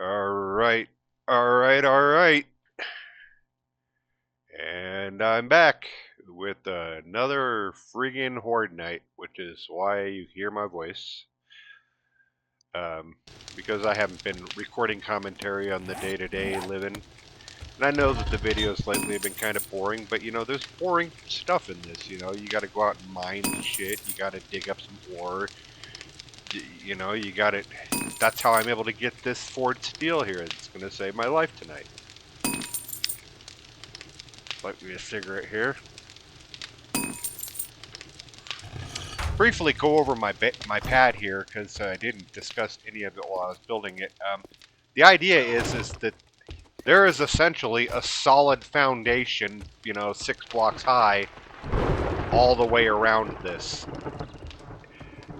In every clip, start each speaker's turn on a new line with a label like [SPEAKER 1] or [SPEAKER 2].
[SPEAKER 1] Alright, alright. And I'm back with another friggin' Horde night, which is why you hear my voice. Um, because I haven't been recording commentary on the day-to-day living. And I know that the videos lately have been kind of boring, but you know, there's boring stuff in this, you know. You gotta go out and mine shit, you gotta dig up some ore. You know, you gotta... That's how I'm able to get this Ford steel here. It's gonna save my life tonight. Light me a cigarette here. Briefly go over my pad here because I didn't discuss any of it while I was building it. The idea is that there is essentially a solid foundation, you know, 6 blocks high, all the way around this.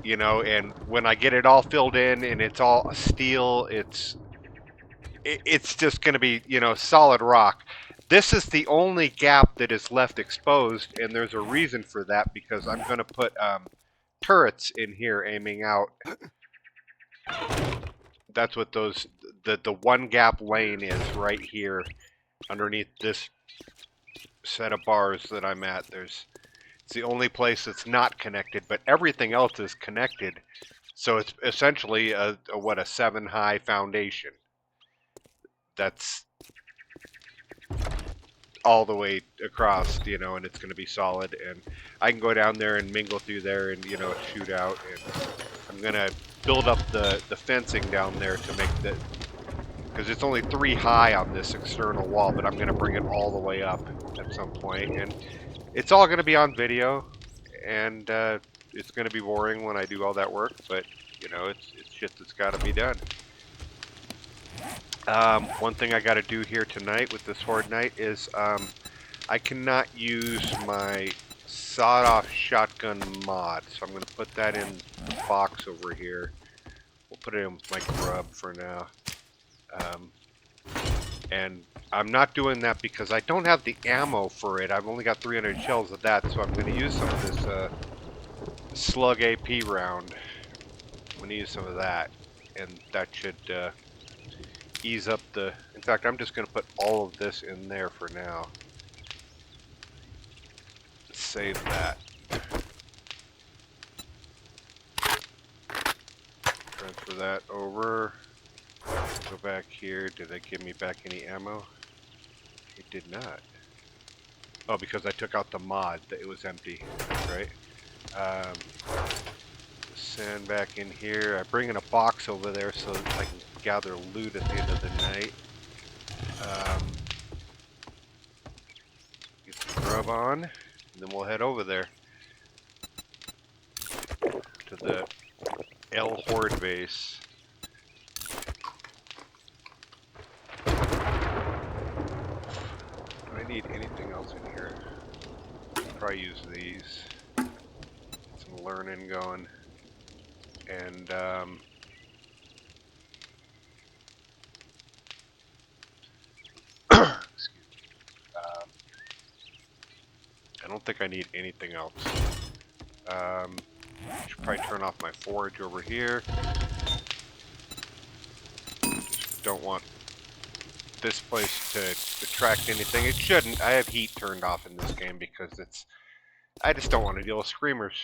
[SPEAKER 1] You know, and when I get it all filled in and it's all steel, it's just going to be, you know, solid rock. This is the only gap that is left exposed, and there's a reason for that because I'm going to put turrets in here aiming out. That's what those the one gap lane is right here underneath this set of bars that I'm at. It's the only place that's not connected, but everything else is connected. So it's essentially a 7 high foundation. That's all the way across, you know, and it's going to be solid, and I can go down there and mingle through there and, you know, shoot out, and I'm going to build up the fencing down there to make the, because it's only 3 high on this external wall, but I'm going to bring it all the way up at some point, and it's all going to be on video, and it's going to be boring when I do all that work, but, you know, it's shit that's got to be done. One thing I got to do here tonight with this Horde night is I cannot use my sawed-off shotgun mod, so I'm going to put that in the box over here. We'll put it in with my grub for now. And I'm not doing that because I don't have the ammo for it. I've only got 300 shells of that, so I'm going to use some of this slug AP round. I'm going to use some of that, and that should ease up the... In fact, I'm just going to put all of this in there for now. Save that. Transfer that over. Go back here. Did they give me back any ammo? It did not. Oh, because I took out the mod. It was empty. That's right. Sand back in here. I bring in a box over there so that I can gather loot at the end of the night. Get the grub on, and then we'll head over there to the Horde base. Do I need anything else in here? Probably use these. Get some learning going. And excuse me. I don't think I need anything else. Should probably turn off my forge over here. Just don't want this place to attract anything. It shouldn't. I have heat turned off in this game because I just don't want to deal with screamers.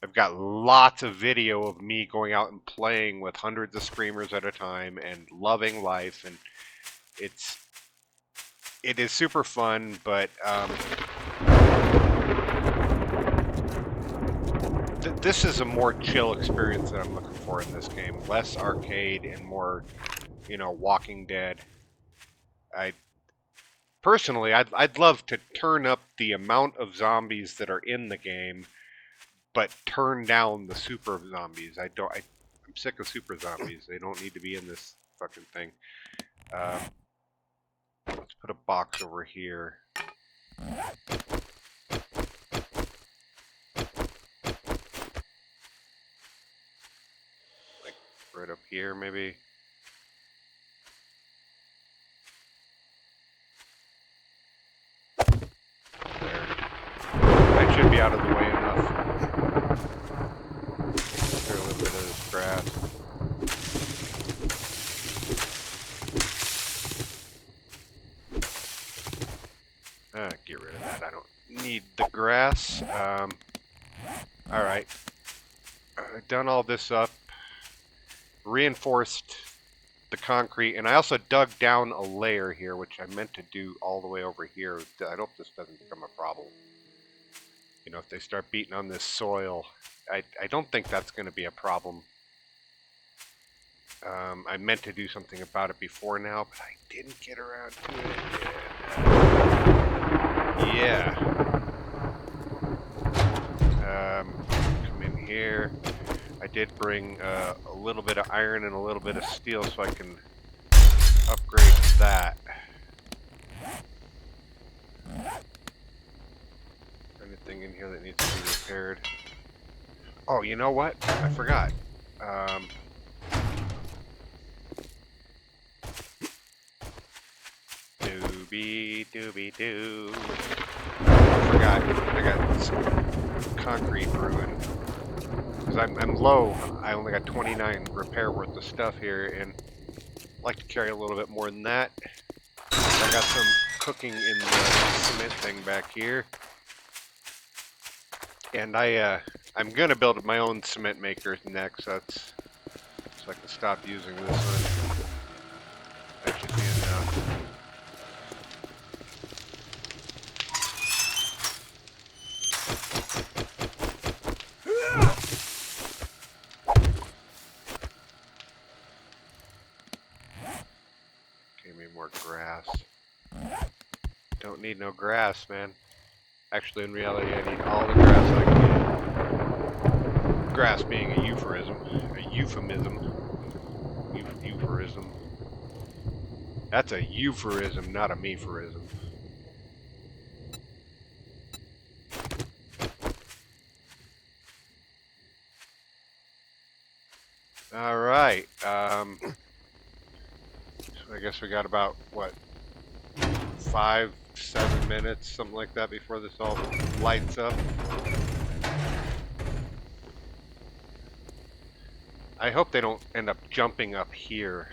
[SPEAKER 1] I've got lots of video of me going out and playing with hundreds of screamers at a time and loving life, and it is super fun, but this is a more chill experience that I'm looking for in this game. Less arcade and more, you know, Walking Dead. Personally, I'd love to turn up the amount of zombies that are in the game, but turn down the super zombies. I'm sick of super zombies. They don't need to be in this fucking thing. Let's put a box over here. Like right up here, maybe. There. That should be out of the way enough. Clear a little bit of this grass. need the grass. Alright. I've done all this up. Reinforced the concrete, and I also dug down a layer here, which I meant to do all the way over here. I hope this doesn't become a problem. You know, if they start beating on this soil, I don't think that's going to be a problem. I meant to do something about it before now, but I didn't get around to it yet. Yeah. Come in here. I did bring a little bit of iron and a little bit of steel so I can upgrade that. Anything in here that needs to be repaired? Oh, you know what? I forgot. Doobie-doo. I forgot. I got some concrete brewing. Because I'm low. I only got 29 repair worth of stuff here, and I'd like to carry a little bit more than that. I got some cooking in the cement thing back here. And I'm gonna build my own cement maker next. That's so I can stop using this one. That should be enough. Give me more grass. Don't need no grass, man. Actually, in reality, I need all the grass I can get. Grass being a euphemism. Euphemism. That's a euphemism, not a me-phorism. Alright, so I guess we got about, what, 5-7 minutes, something like that, before this all lights up. I hope they don't end up jumping up here.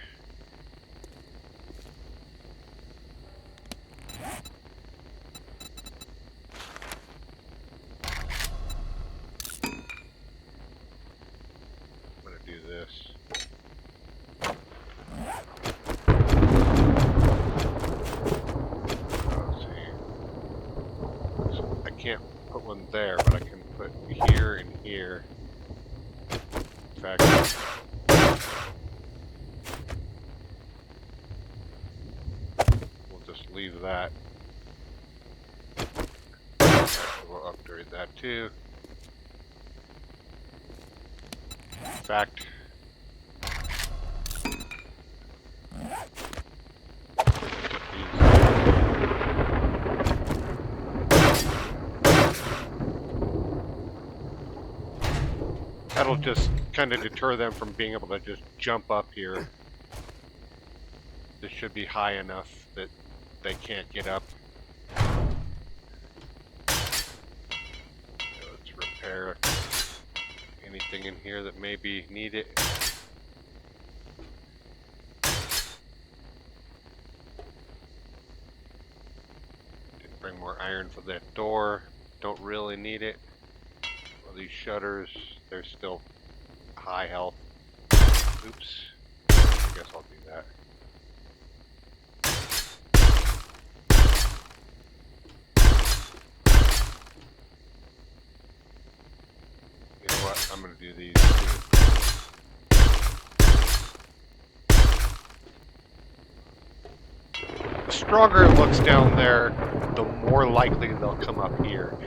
[SPEAKER 1] I'm gonna do this. I can't put one there, but I can put here and here. In fact, we'll just leave that. We'll upgrade that too. In fact, that'll just kind of deter them from being able to just jump up here. This should be high enough that they can't get up. Let's repair anything in here that may be needed. Did bring more iron for that door. Don't really need it. Well, these shutters, they're still high health. Oops. I guess I'll do that. You know what? I'm going to do these too. The stronger it looks down there, the more likely they'll come up here.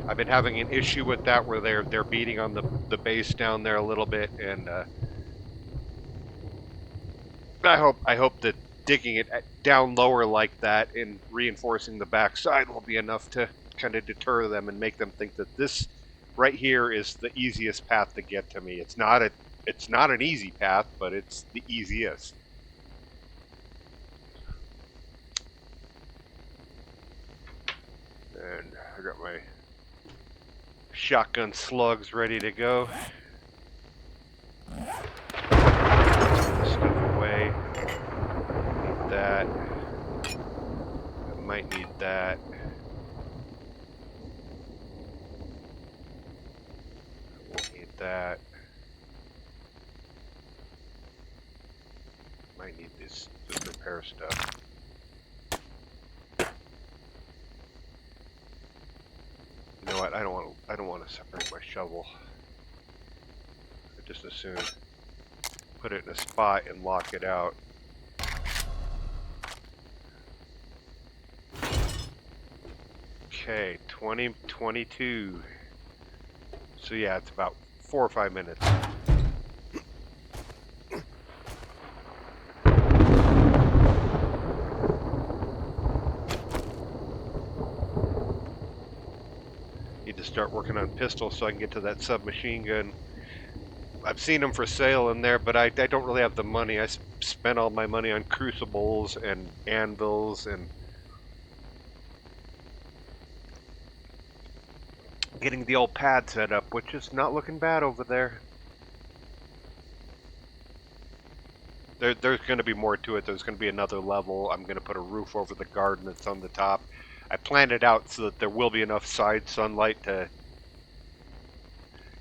[SPEAKER 1] I've been having an issue with that where they're beating on the base down there a little bit, and I hope that digging it down lower like that and reinforcing the backside will be enough to kind of deter them and make them think that this right here is the easiest path to get to me. It's not an easy path, but it's the easiest. And I got my shotgun slugs ready to go. Stuff away. Need that. I might need that. Might need this repair stuff. You know what? I don't want to separate my shovel. I just as soon put it in a spot and lock it out. Okay, 2022. So yeah, it's about 4 or 5 minutes. Need to start working on pistols so I can get to that submachine gun. I've seen them for sale in there, but I don't really have the money. I spent all my money on crucibles and anvils and getting the old pad set up, which is not looking bad over there. There's going to be more to it. There's going to be another level. I'm going to put a roof over the garden that's on the top. I planned it out so that there will be enough side sunlight to...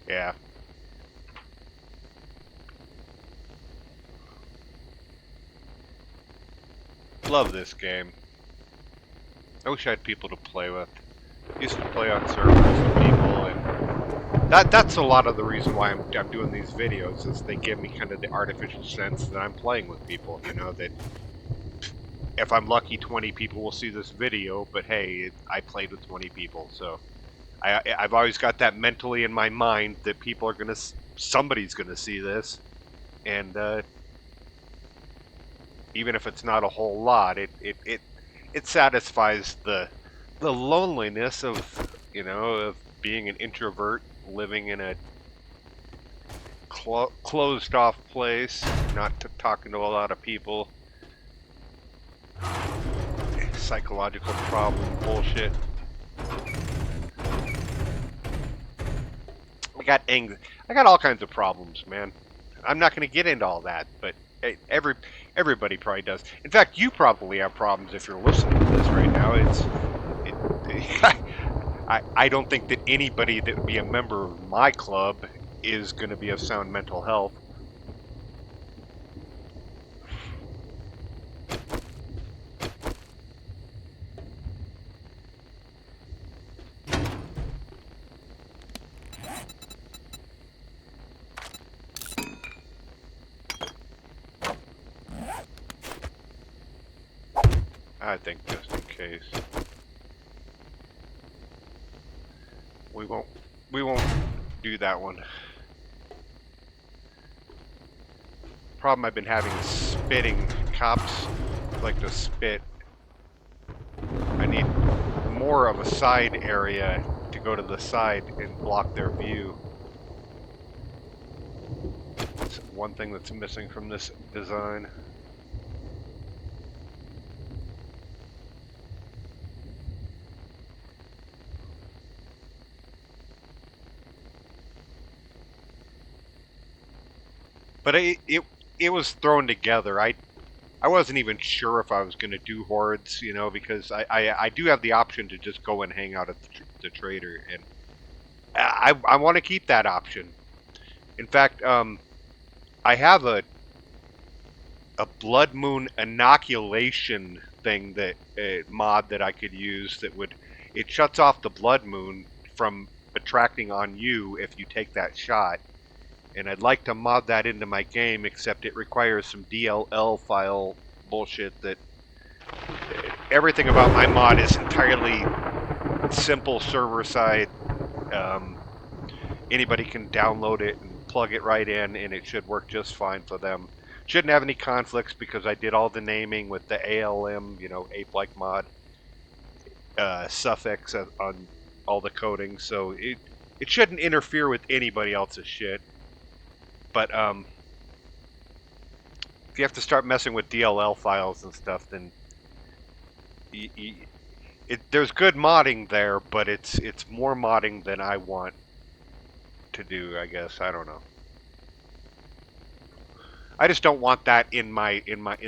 [SPEAKER 1] Yeah. Love this game. I wish I had people to play with. Used to play on servers with people, and that's a lot of the reason why I'm doing these videos, is they give me kind of the artificial sense that I'm playing with people, you know, that if I'm lucky 20 people will see this video, but hey, I played with 20 people, so I've always got that mentally in my mind that people are gonna, somebody's gonna see this, and even if it's not a whole lot, it satisfies the loneliness of, you know, of being an introvert living in a closed off place, not talking to a lot of people. Psychological problem bullshit. I got all kinds of problems, man. I'm not going to get into all that, but everybody probably does. In fact, you probably have problems if you're listening to this right now. I don't think that anybody that would be a member of my club is going to be of sound mental health. I think just in case. We won't do that one. Problem I've been having is spitting. Cops like to spit. I need more of a side area to go to the side and block their view. That's one thing that's missing from this design. But it was thrown together. I wasn't even sure if I was going to do hordes, you know, because I do have the option to just go and hang out at the trader, and I want to keep that option. In fact, I have a blood moon inoculation thing, that mod that I could use that would, it shuts off the blood moon from attracting on you if you take that shot. And I'd like to mod that into my game, except it requires some DLL file bullshit that everything about my mod is entirely simple server side. Anybody can download it and plug it right in, and it should work just fine for them. Shouldn't have any conflicts because I did all the naming with the ALM, you know, ApeLikeMod suffix on all the coding, so it shouldn't interfere with anybody else's shit. But if you have to start messing with DLL files and stuff, then there's good modding there, but it's more modding than I want to do, I guess. I don't know. I just don't want that in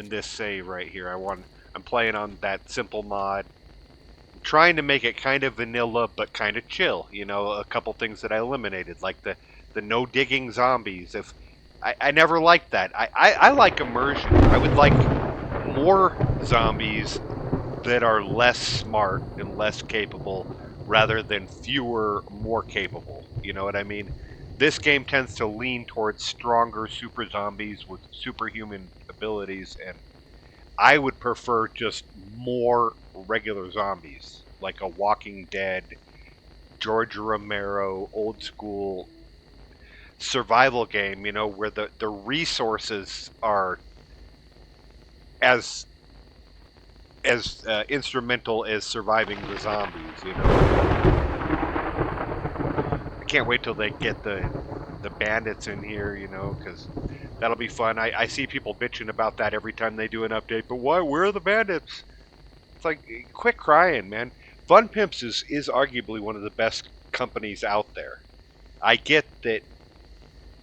[SPEAKER 1] this save right here. I'm playing on that simple mod. I'm trying to make it kind of vanilla but kind of chill. You know, a couple things that I eliminated, like the no digging zombies. If I never liked that. I like immersion. I would like more zombies that are less smart and less capable rather than fewer, more capable. You know what I mean? This game tends to lean towards stronger super zombies with superhuman abilities, and I would prefer just more regular zombies, like a Walking Dead, George Romero, old school survival game, you know, where the resources are as instrumental as surviving the zombies, you know. I can't wait till they get the bandits in here, you know, because that'll be fun. I see people bitching about that every time they do an update, but why? Where are the bandits? It's like, quit crying, man. Fun Pimps is arguably one of the best companies out there. I get that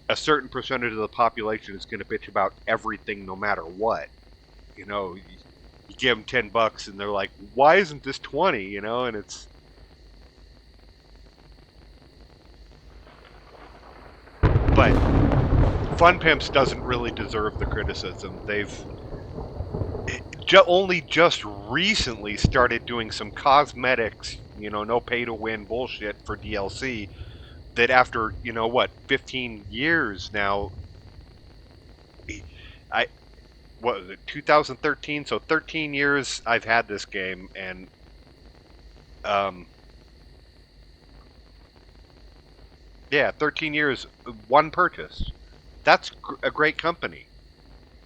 [SPEAKER 1] a certain percentage of the population is going to bitch about everything no matter what. You know, you give them $10 and they're like, why isn't this 20? You know, and it's... But Fun Pimps doesn't really deserve the criticism. They've only just recently started doing some cosmetics, you know, no pay to win bullshit for DLC, that after, you know what, 15 years now, what was it, 2013? So 13 years I've had this game, and yeah, 13 years, one purchase. That's a great company.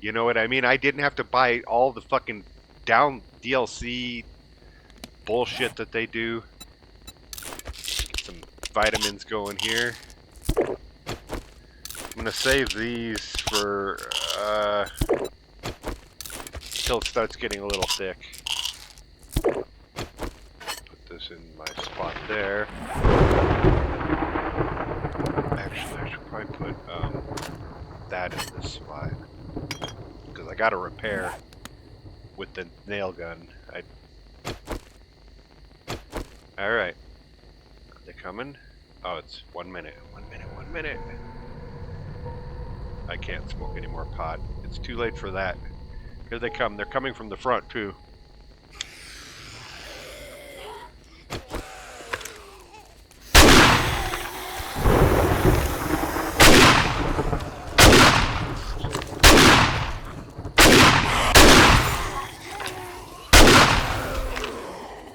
[SPEAKER 1] You know what I mean? I didn't have to buy all the fucking down DLC bullshit that they do. Get some vitamins going here. I'm gonna save these for until it starts getting a little thick. Put this in my spot there. Actually, I should probably put that in this spot, because I gotta repair with the nail gun. Alright. Are they coming? Oh, it's 1 minute. 1 minute, 1 minute. I can't smoke any more pot. It's too late for that. Here they come. They're coming from the front, too.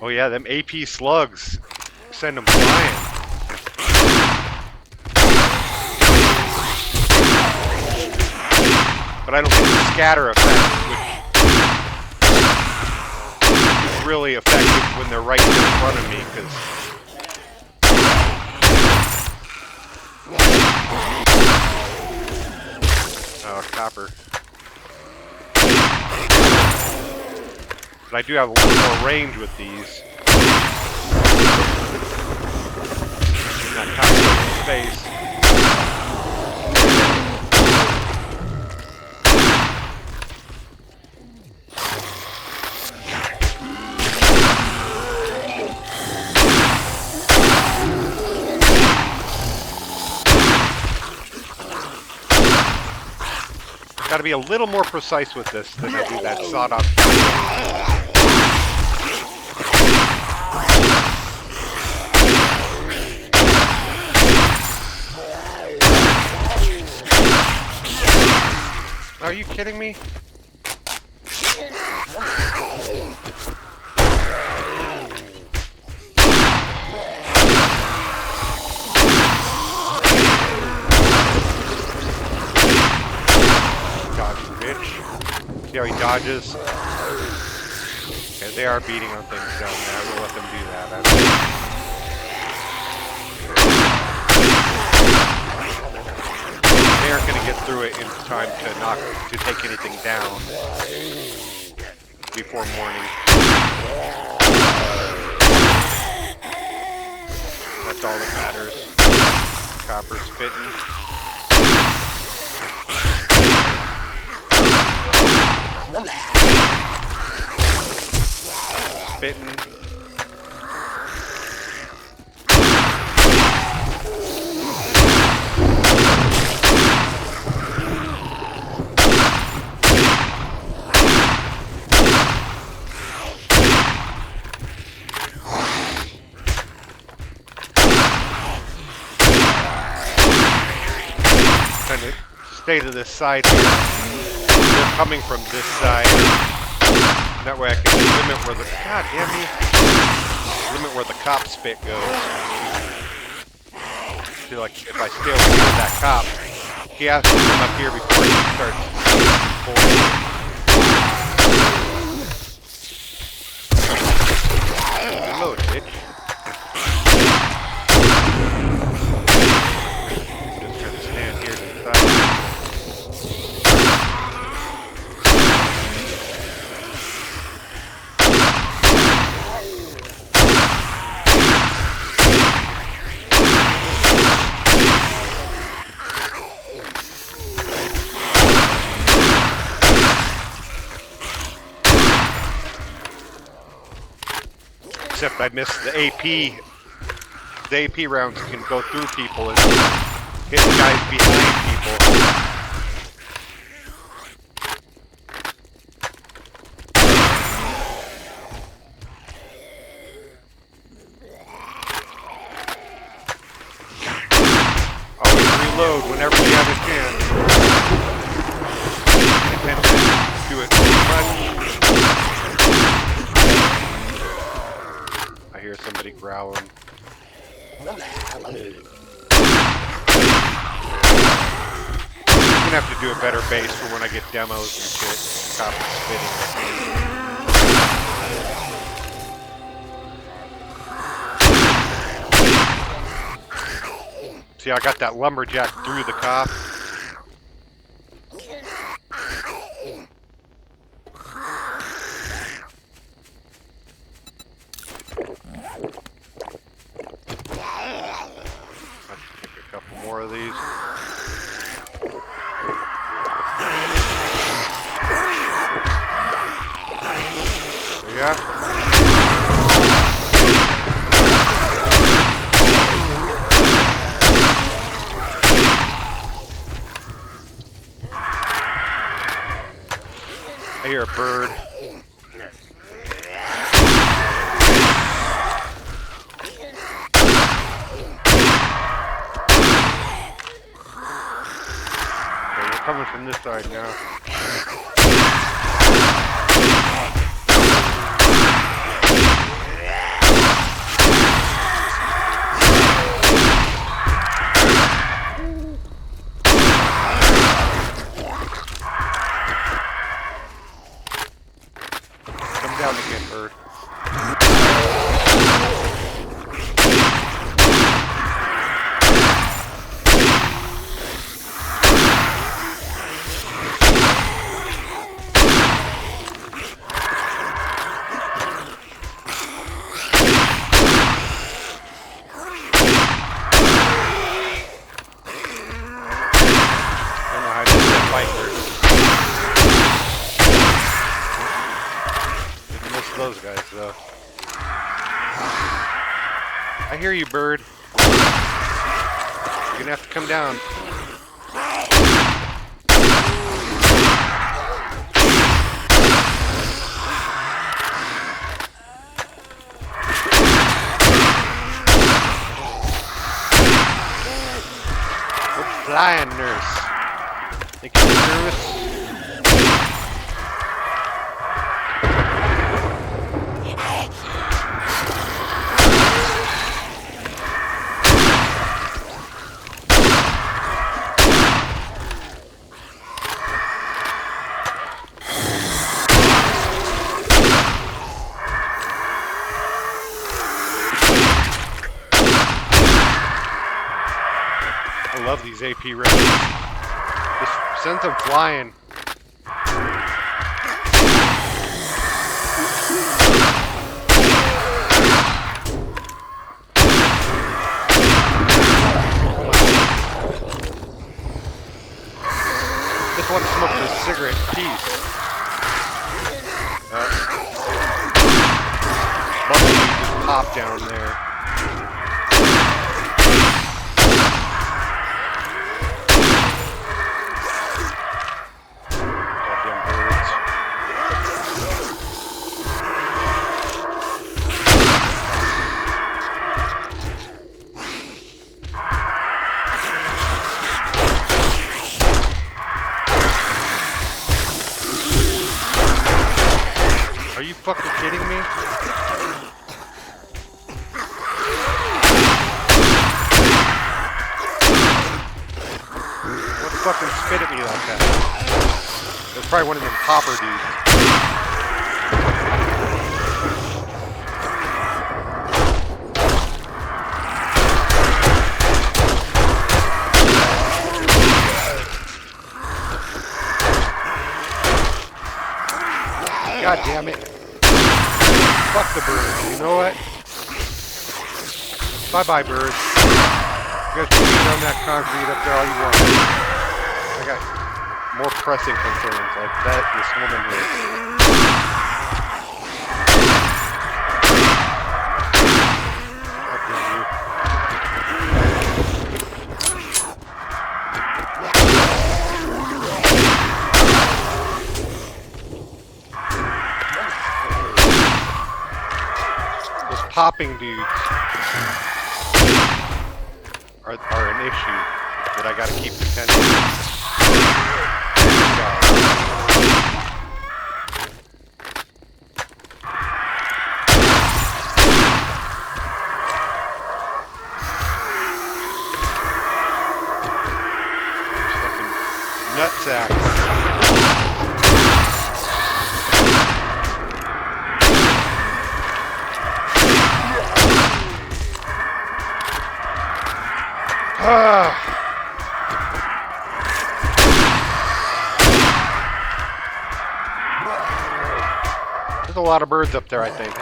[SPEAKER 1] Oh yeah, them AP slugs. Send them flying. But I don't get the scatter effect, which is really effective when they're right in front of me, because... Oh, copper. But I do have a little more range with these. Not copper in space. Got to be a little more precise with this than I do that sawed-off. Are you kidding me? See how he dodges? Okay, they are beating on things down there. We'll let them do that. They aren't going to get through it in time to take anything down before morning. That's all that matters. Copper spitting. Spitting. stay to this side here. They're coming from this side. That way I can limit where the... God damn me. Limit where the cop spit goes. I feel like if I stay over here with that cop, he has to come up here before he starts forward. Reload, bitch. Just gonna stand here to the side. Except I missed the AP. The AP rounds can go through people and hit the guys behind people. Always reload whenever you have a chance. I tend to do it too much. I hear somebody growling. I'm gonna have to do a better base for when I get demos and shit. Cop spitting. See, I got that lumberjack through the cop. More of these. Yeah. I hear a bird. Coming from this side now. Come down again, bird. Those guys, though. I hear you, bird. You're gonna have to come down. Good flying, nurse. Thank you for the service. I love these AP rounds. Just send them flying. Just want to smoke this cigarette in peace. Bumblebee just popped down there. Are you fucking kidding me? What fucking spit at me like that? That's probably one of them popper dudes. God damn it. Fuck the birds. You know what? Bye-bye, birds. You guys can beat on that concrete up there all you want. I got more pressing concerns like that this woman is. Popping dudes are an issue that I gotta keep contending with. Fucking nutsacks. There's a lot of birds up there, I think.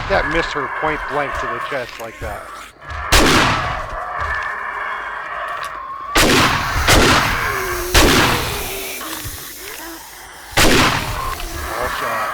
[SPEAKER 1] That missed her point blank to the chest like that. All shot.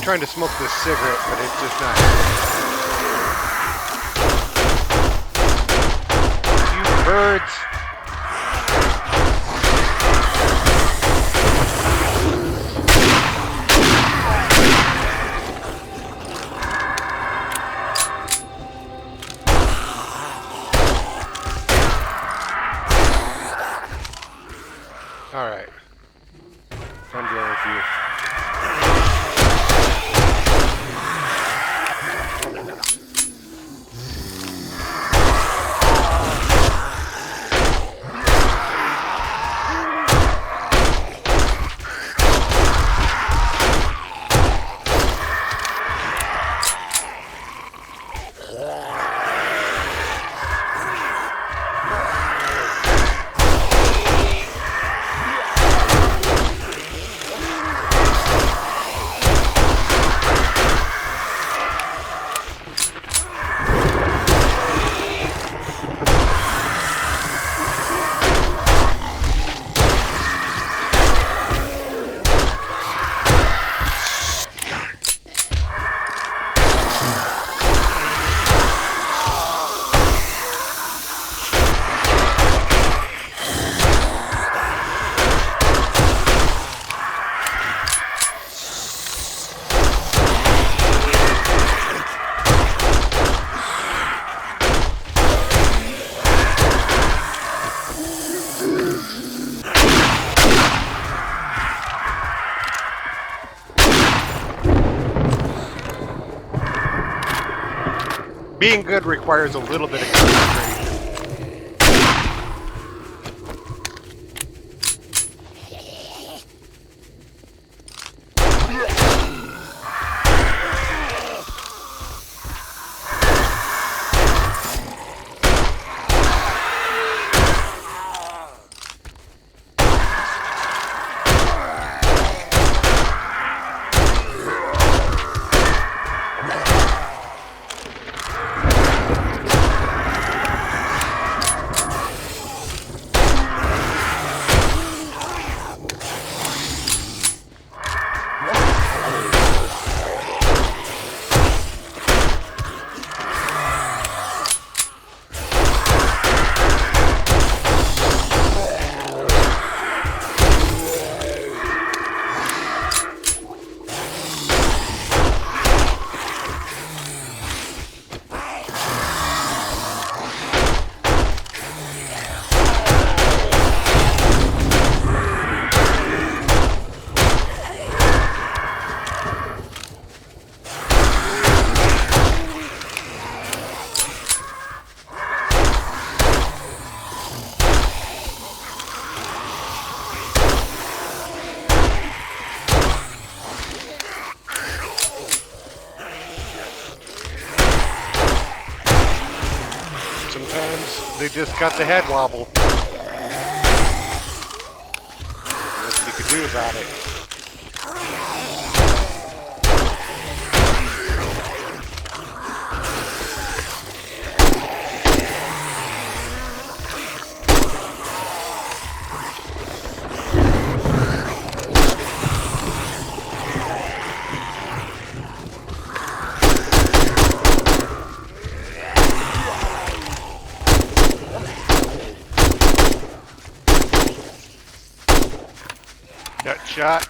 [SPEAKER 1] Trying to smoke this cigarette, but it's just not. You birds. All right. I'm dealing with you. Being good requires a little bit of concentration. Sometimes they just got the head wobble. Nothing you can do about it. Gut shot.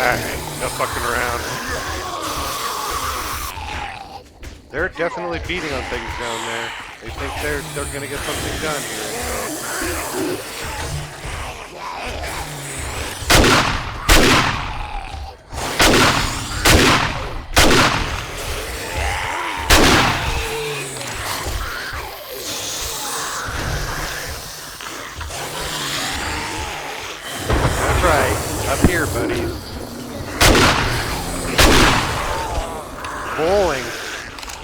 [SPEAKER 1] Alright, no fucking around. They're definitely beating on things down there. They think they're gonna get something done here. That's right. Up here, buddies. Bowling.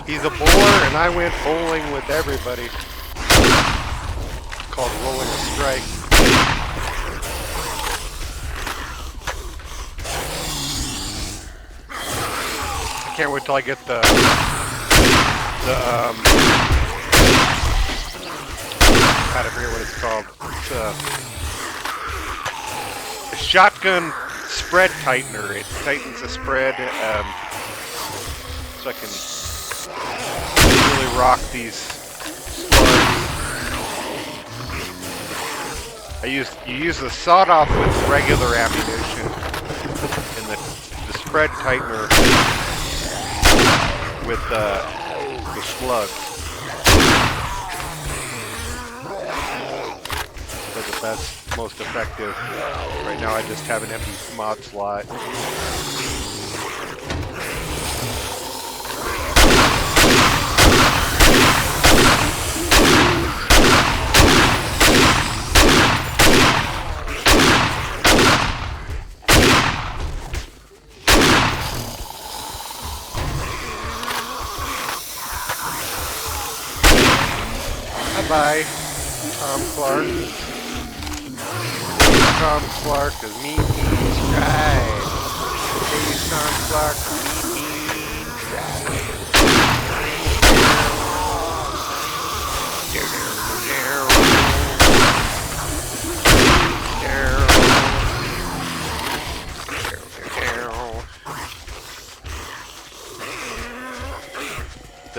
[SPEAKER 1] He's a bowler, and I went bowling with everybody. It's called rolling a strike. I can't wait till I get the I forget what it's called. It's a shotgun spread tightener. It tightens the spread. So I can really rock these slugs. You use the sawed-off with regular ammunition, and the spread tightener with the slugs. They're the best, most effective. Right now I just have an empty mod slot. Bye, Tom Clark. Tom Clark is mean right. Hey, Tom Clark, mean right.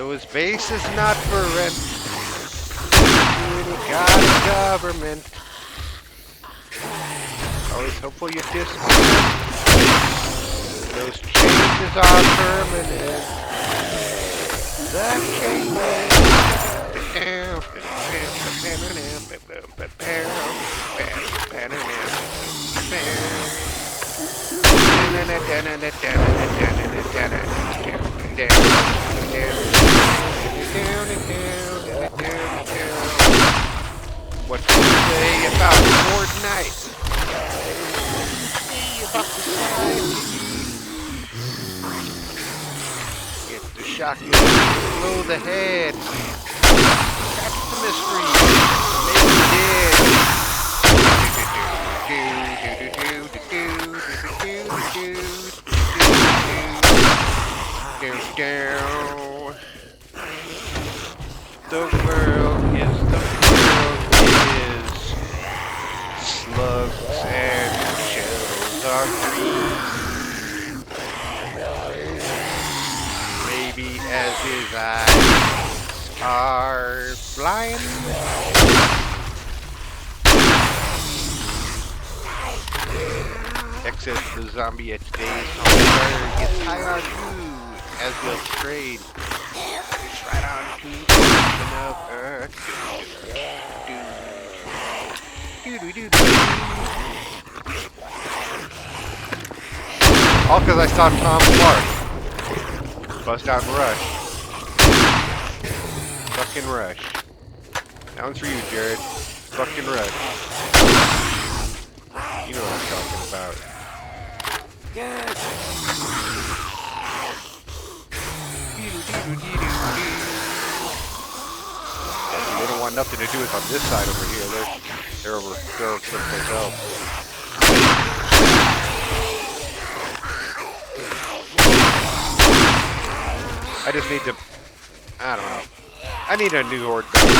[SPEAKER 1] So his base is not for rent. You got a government. Always hopeful you disappear. Those changes are permanent. The changes. What do you say about Horde night? About the side. Get the shock you below the head. That's the mystery. Maybe The world is slugs and shells are green. Maybe as his eyes are blind. Excess the zombie at today's hunger gets high on food as we'll trade. Right on to the ocean of Earth. All because I saw Tom Clark bust out and rush. Fucking rush. That one's for you, Jared. Fucking rush. You know what I'm talking about. Yes. They don't want nothing to do with on this side over here. They're over someplace else. I just need to, I don't know. I need a new Horde base.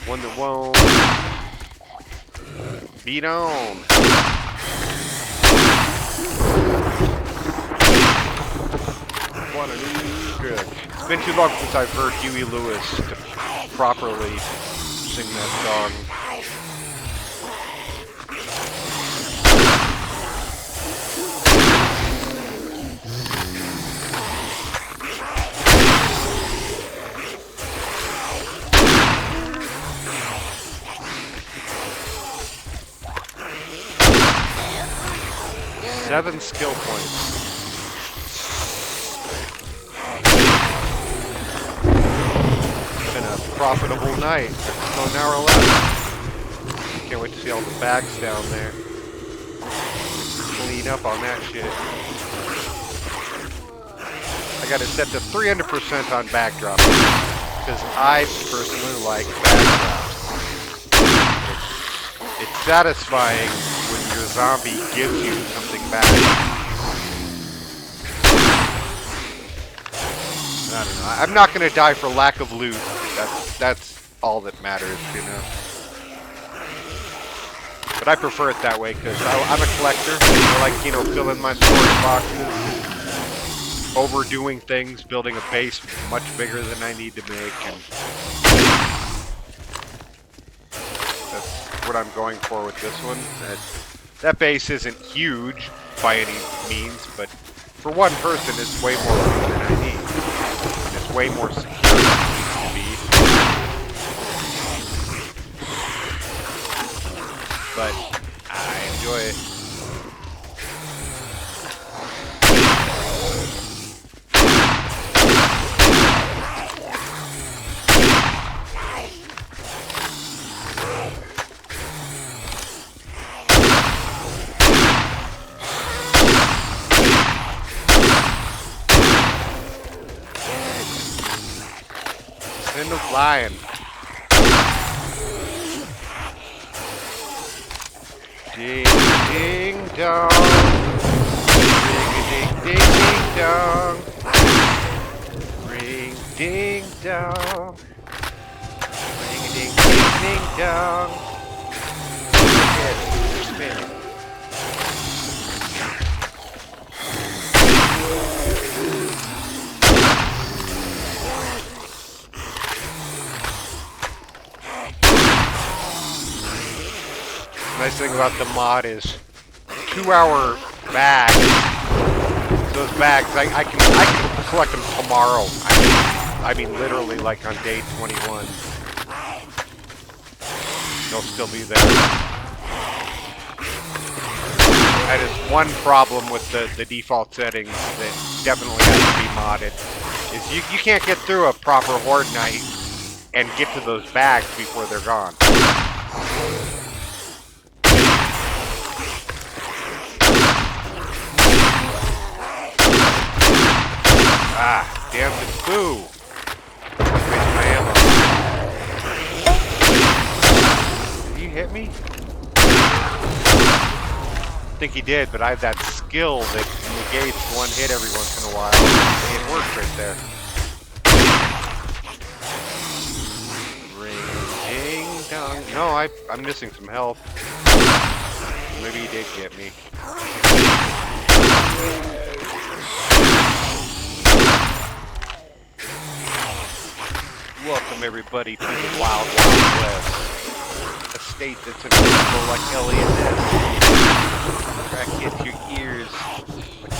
[SPEAKER 1] One that won't beat on. Want a new drug. It's been too long since I've heard Huey Lewis to properly sing that song. Seven skill points. Been a profitable night. There's an hour left. Can't wait to see all the bags down there. Clean up on that shit. I got it set to 300% on backdrop because I personally like backdrops. It's satisfying when your zombie gives you something back. I don't know. I'm not gonna die for lack of loot. That's all that matters, you know. But I prefer it that way because I'm a collector. I like, you know, filling my storage boxes, overdoing things, building a base much bigger than I need to make, and that's what I'm going for with this one. That base isn't huge by any means, but for one person, it's way more room than I need. And it's way more secure than it needs to be. But I enjoy it. End of lion. Ding ding dong. Ring a ding ding ding dong. Ring ding dong. Ring a ding ding ding dong. Yes, you're spinning. nice thing about the mod is 2-hour bags. Those bags, I can collect them tomorrow. I mean literally like on day 21. They'll still be there. That is one problem with the default settings that definitely has to be modded. Is you can't get through a proper Horde night and get to those bags before they're gone. Ah, damn it, boo! Waste my ammo. Did he hit me? I think he did, but I have that skill that negates one hit every once in a while. It works right there. Ring, ding, dong. No, I'm missing some health. Maybe he did get me. Welcome everybody to the Wild Wild West. A state that's invisible like Elliot Ness. Crack into your ears like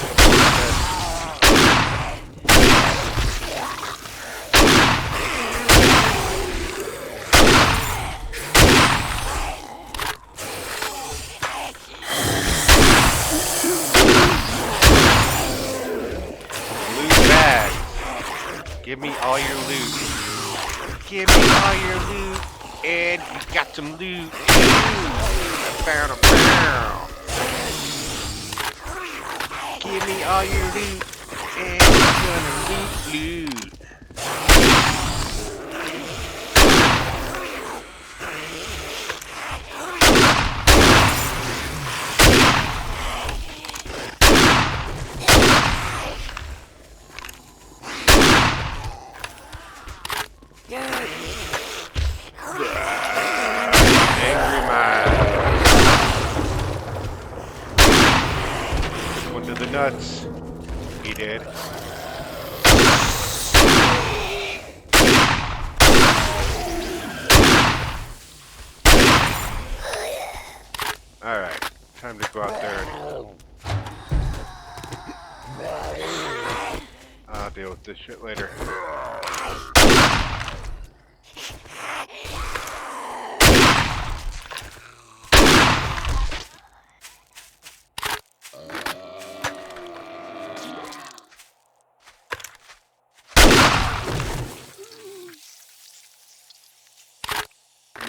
[SPEAKER 1] loot bags. Give me all your loot. Give me all your loot, and you got some loot. I found a barrel. Give me all your loot, and you're gonna loot. Angry mind. One to the nuts. He did. Alright, time to go out there and I'll deal with this shit later.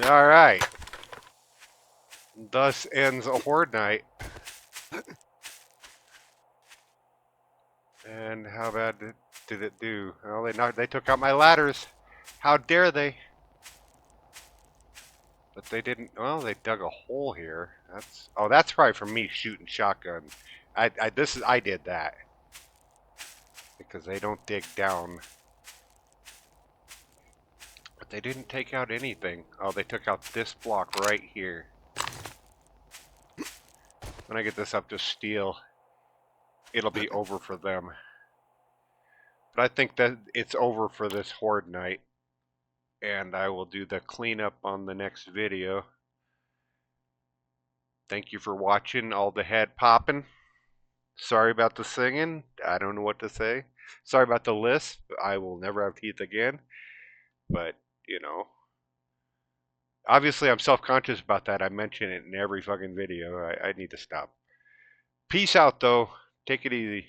[SPEAKER 1] Alright. Thus ends a Horde night. And how bad did it do? Well, they took out my ladders. How dare they? But they didn't. Well, they dug a hole here. That's probably from me shooting shotgun. I did that because they don't dig down. But they didn't take out anything. Oh, they took out this block right here. When I get this up to steel, it'll be over for them. But I think that it's over for this Horde night. And I will do the cleanup on the next video. Thank you for watching all the head popping. Sorry about the singing. I don't know what to say. Sorry about the lisp. I will never have teeth again. But, you know. Obviously, I'm self-conscious about that. I mention it in every fucking video. I need to stop. Peace out, though. Take it easy.